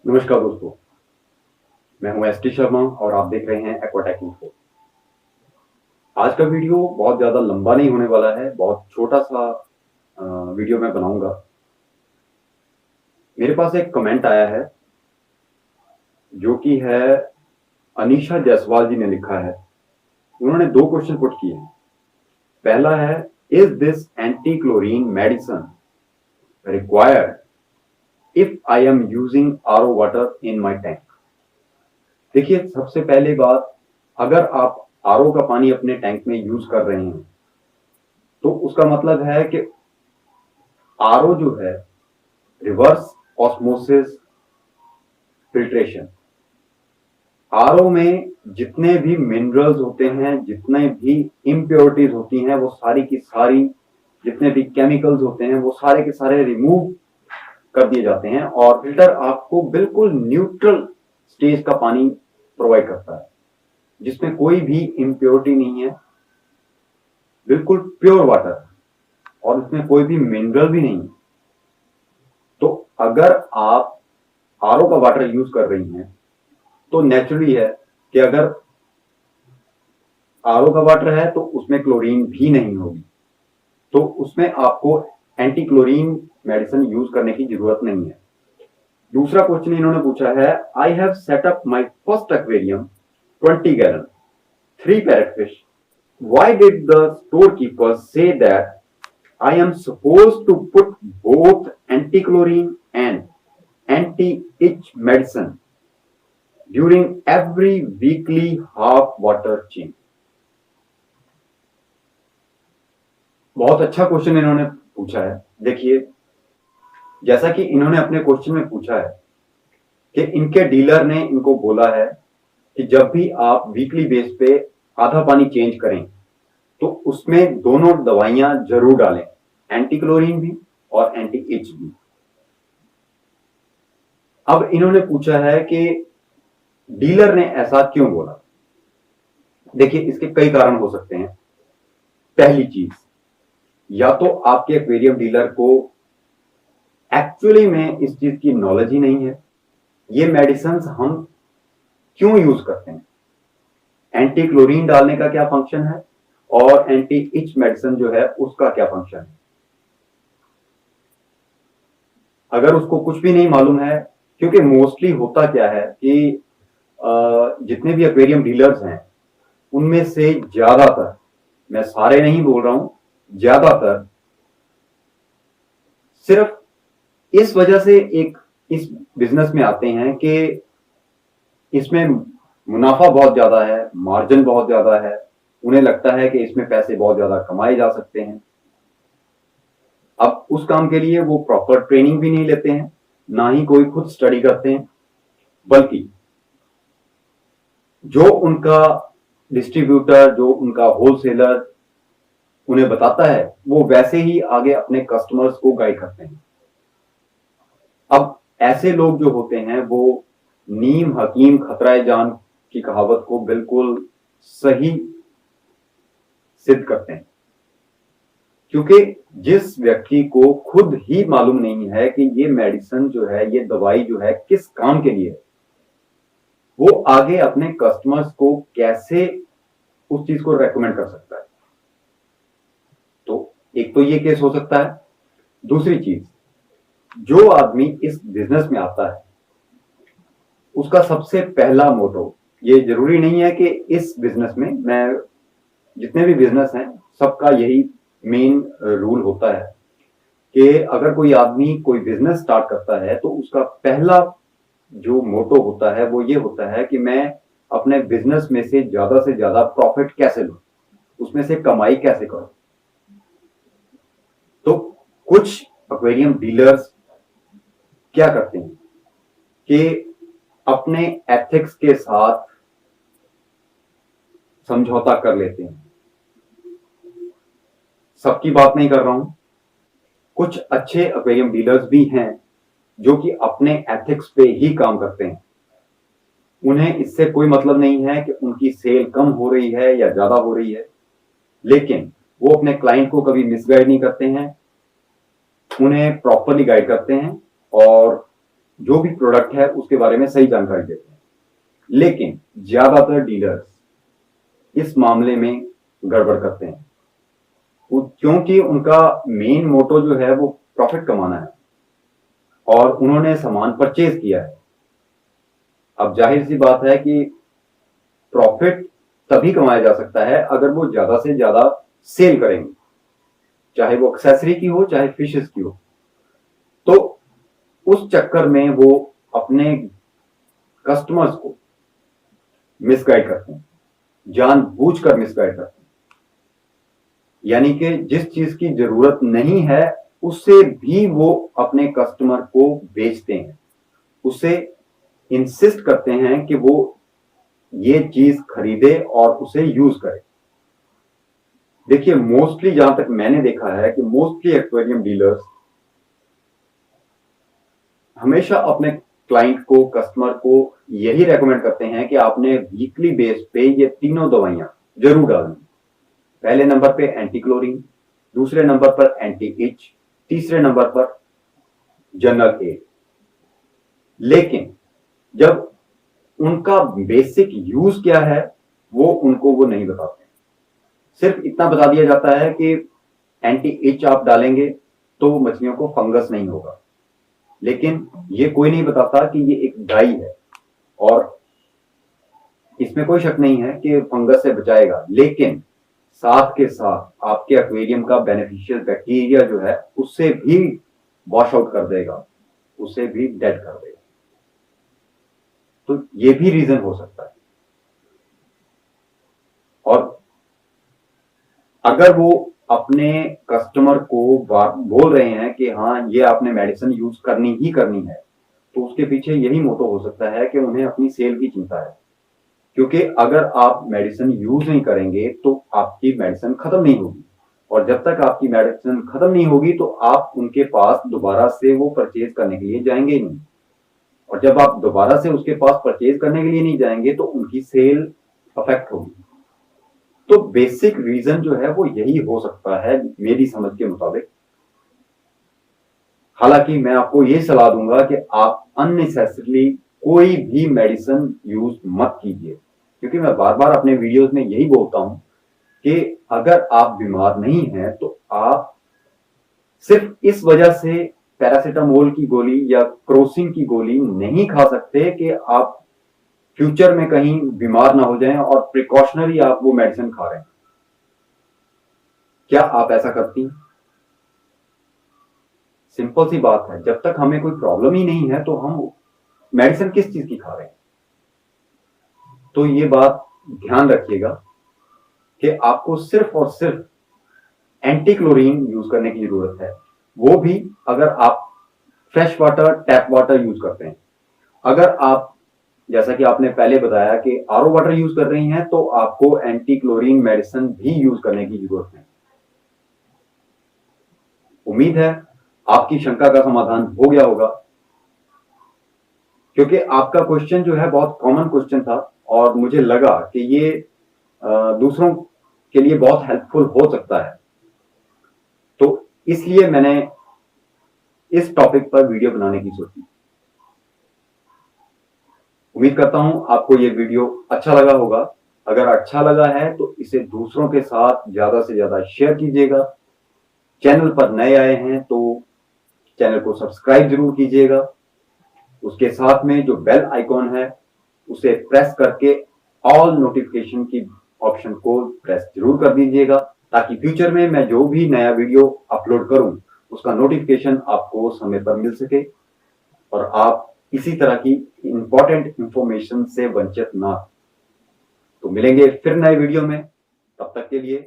नमस्कार दोस्तों, मैं हूं एस टी शर्मा और आप देख रहे हैं एक्वाटेक इन्फो। आज का वीडियो बहुत ज़्यादा लंबा नहीं होने वाला है, बहुत छोटा सा वीडियो मैं बनाऊंगा। मेरे पास एक कमेंट आया है जो कि है अनीशा जायसवाल जी ने लिखा है। उन्होंने दो क्वेश्चन पुट किए हैं। पहला है, is this anti chlorine medicine required if I am using RO water in my tank. देखिए, सबसे पहली बात, अगर आप आरओ का पानी अपने टैंक में यूज कर रहे हैं तो उसका मतलब है कि आरओ जो है, रिवर्स ऑस्मोसिस फिल्ट्रेशन, आरओ में जितने भी मिनरल्स होते हैं, जितने भी इम्प्योरिटीज होती हैं, वो सारी की सारी, जितने भी केमिकल्स होते हैं वो सारे के सारे रिमूव कर दिए जाते हैं और फिल्टर आपको बिल्कुल न्यूट्रल स्टेज का पानी प्रोवाइड करता है जिसमें कोई भी इम्प्योरिटी नहीं है, बिल्कुल प्योर वाटर और उसमें कोई भी मिनरल भी नहीं है। तो अगर आप आरओ का वाटर यूज कर रही हैं तो नेचुरली है कि अगर आरओ का वाटर है तो उसमें क्लोरीन भी नहीं होगी, तो उसमें आपको एंटी क्लोरीन मेडिसिन यूज करने की जरूरत नहीं है। दूसरा क्वेश्चन इन्होंने पूछा है, I have set up my first aquarium 20 gallon 3 parrot fish, why did the storekeeper say that I am supposed to put both anti-chlorine and anti-itch medicine during every weekly half water change? बहुत अच्छा question इन्होंने पूछा है। देखिए, जैसा कि इन्होंने अपने क्वेश्चन में पूछा है कि इनके डीलर ने इनको बोला है कि जब भी आप वीकली बेस पे आधा पानी चेंज करें तो उसमें दोनों दवाइयां जरूर डालें, एंटी क्लोरीन भी और एंटी इच भी। अब इन्होंने पूछा है कि डीलर ने ऐसा क्यों बोला। देखिए, इसके कई कारण हो सकते हैं। पहली चीज, या तो आपके एक्वेरियम डीलर को एक्चुअली में इस चीज की नॉलेज ही नहीं है, ये मेडिसिन हम क्यों यूज करते हैं, एंटी क्लोरीन डालने का क्या फंक्शन है और एंटी इच मेडिसिन जो है उसका क्या फंक्शन है। अगर उसको कुछ भी नहीं मालूम है, क्योंकि मोस्टली होता क्या है कि जितने भी एक्वेरियम डीलर्स हैं उनमें से ज्यादातर, मैं सारे नहीं बोल रहा हूं, ज्यादातर सिर्फ इस वजह से इस बिजनेस में आते हैं कि इसमें मुनाफा बहुत ज्यादा है, मार्जिन बहुत ज्यादा है, उन्हें लगता है कि इसमें पैसे बहुत ज्यादा कमाए जा सकते हैं। अब उस काम के लिए वो प्रॉपर ट्रेनिंग भी नहीं लेते हैं, ना ही कोई खुद स्टडी करते हैं, बल्कि जो उनका डिस्ट्रीब्यूटर, जो उनका होलसेलर उन्हें बताता है, वो वैसे ही आगे अपने कस्टमर्स को गाइड करते हैं। अब ऐसे लोग जो होते हैं वो नीम हकीम खतराए जान की कहावत को बिल्कुल सही सिद्ध करते हैं, क्योंकि जिस व्यक्ति को खुद ही मालूम नहीं है कि ये मेडिसिन जो है, ये दवाई जो है किस काम के लिए है, वो आगे अपने कस्टमर्स को कैसे उस चीज को रेकमेंड कर सकता है। तो एक तो ये केस हो सकता है। दूसरी चीज, जो आदमी इस बिजनेस में आता है उसका सबसे पहला मोटो, ये जरूरी नहीं है कि इस बिजनेस में, मैं जितने भी बिजनेस हैं सबका यही मेन रूल होता है कि अगर कोई आदमी कोई बिजनेस स्टार्ट करता है तो उसका पहला जो मोटो होता है वो ये होता है कि मैं अपने बिजनेस में से ज्यादा प्रॉफिट कैसे लूं, उसमें से कमाई कैसे करूं। तो कुछ एक्वेरियम डीलर्स क्या करते हैं कि अपने एथिक्स के साथ समझौता कर लेते हैं। सबकी बात नहीं कर रहा हूं, कुछ अच्छे एक्वेरियम डीलर्स भी हैं जो कि अपने एथिक्स पे ही काम करते हैं। उन्हें इससे कोई मतलब नहीं है कि उनकी सेल कम हो रही है या ज्यादा हो रही है, लेकिन वो अपने क्लाइंट को कभी मिसगाइड नहीं करते हैं, उन्हें प्रॉपरली गाइड करते हैं और जो भी प्रोडक्ट है उसके बारे में सही जानकारी देते हैं। लेकिन ज्यादातर डीलर्स इस मामले में गड़बड़ करते हैं, क्योंकि उनका मेन मोटो जो है वो प्रॉफिट कमाना है और उन्होंने सामान परचेज किया है। अब जाहिर सी बात है कि प्रॉफिट तभी कमाया जा सकता है अगर वो ज्यादा से ज्यादा सेल करेंगे, चाहे वो एक्सेसरी की हो चाहे फिशेस की हो। तो उस चक्कर में वो अपने कस्टमर्स को मिसगाइड करते हैं, जानबूझकर मिसगाइड करते हैं। यानी कि जिस चीज की जरूरत नहीं है उससे भी वो अपने कस्टमर को बेचते हैं, उसे इंसिस्ट करते हैं कि वो ये चीज खरीदे और उसे यूज करे। देखिए, मोस्टली जहां तक मैंने देखा है कि मोस्टली एक्वेरियम डीलर्स हमेशा अपने क्लाइंट को, कस्टमर को यही रेकमेंड करते हैं कि आपने वीकली बेस पे ये तीनों दवाइयां जरूर डालनी। पहले नंबर पे एंटी क्लोरीन, दूसरे नंबर पर एंटी इच, तीसरे नंबर पर जनरल एड। लेकिन जब उनका बेसिक यूज क्या है वो नहीं बताते। सिर्फ इतना बता दिया जाता है कि एंटी इच आप डालेंगे तो मछलियों को फंगस नहीं होगा, लेकिन ये कोई नहीं बताता कि ये एक डाई है और इसमें कोई शक नहीं है कि फंगस से बचाएगा, लेकिन साथ के साथ आपके एक्वेरियम का बेनिफिशियल बैक्टीरिया जो है उससे भी वॉश आउट कर देगा, उसे भी डेड कर देगा। तो ये भी रीजन हो सकता है। और अगर वो अपने कस्टमर को बोल रहे हैं कि हाँ ये आपने मेडिसिन यूज करनी ही करनी है, तो उसके पीछे यही मोटो हो सकता है कि उन्हें अपनी सेल की चिंता है। क्योंकि अगर आप मेडिसिन यूज नहीं करेंगे तो आपकी मेडिसिन खत्म नहीं होगी, और जब तक आपकी मेडिसिन खत्म नहीं होगी तो आप उनके पास दोबारा से वो परचेज करने के लिए जाएंगे नहीं, और जब आप दोबारा से उसके पास परचेज करने के लिए नहीं जाएंगे तो उनकी सेल अफेक्ट होगी। तो बेसिक रीजन जो है वो यही हो सकता है मेरी समझ के मुताबिक। हालांकि मैं आपको ये सलाह दूंगा कि आप अननेसेसरली कोई भी मेडिसिन यूज मत कीजिए, क्योंकि मैं बार बार अपने वीडियोस में यही बोलता हूं कि अगर आप बीमार नहीं हैं तो आप सिर्फ इस वजह से पैरासीटामोल की गोली या क्रोसिन की गोली नहीं खा सकते कि आप फ्यूचर में कहीं बीमार ना हो जाएं और प्रिकॉशनरी आप वो मेडिसिन खा रहे हैं। क्या आप ऐसा करती हैं? सिंपल सी बात है, जब तक हमें कोई प्रॉब्लम ही नहीं है तो हम मेडिसिन किस चीज की खा रहे हैं? तो ये बात ध्यान रखिएगा कि आपको सिर्फ और सिर्फ एंटी क्लोरीन यूज करने की जरूरत है, वो भी अगर आप fresh water, tap water use करते हैं। अगर आप, जैसा कि आपने पहले बताया कि आरओ वाटर यूज कर रही हैं, तो आपको एंटी क्लोरीन मेडिसिन भी यूज करने की जरूरत है। उम्मीद है आपकी शंका का समाधान हो गया होगा, क्योंकि आपका क्वेश्चन जो है बहुत कॉमन क्वेश्चन था और मुझे लगा कि ये दूसरों के लिए बहुत हेल्पफुल हो सकता है, तो इसलिए मैंने इस टॉपिक पर वीडियो बनाने की सोची। उम्मीद करता हूं आपको ये वीडियो अच्छा लगा होगा। अगर अच्छा लगा है तो इसे दूसरों के साथ ज्यादा से ज्यादा शेयर कीजिएगा। चैनल पर नए आए हैं तो चैनल को सब्सक्राइब जरूर कीजिएगा। उसके साथ में जो बेल आइकॉन है उसे प्रेस करके ऑल नोटिफिकेशन की ऑप्शन को प्रेस जरूर कर दीजिएगा, ताकि फ्यूचर में मैं जो भी नया वीडियो अपलोड करूं उसका नोटिफिकेशन आपको समय पर मिल सके और आप इसी तरह की इंपॉर्टेंट इंफॉर्मेशन से वंचित ना। तो मिलेंगे फिर नए वीडियो में, तब तक के लिए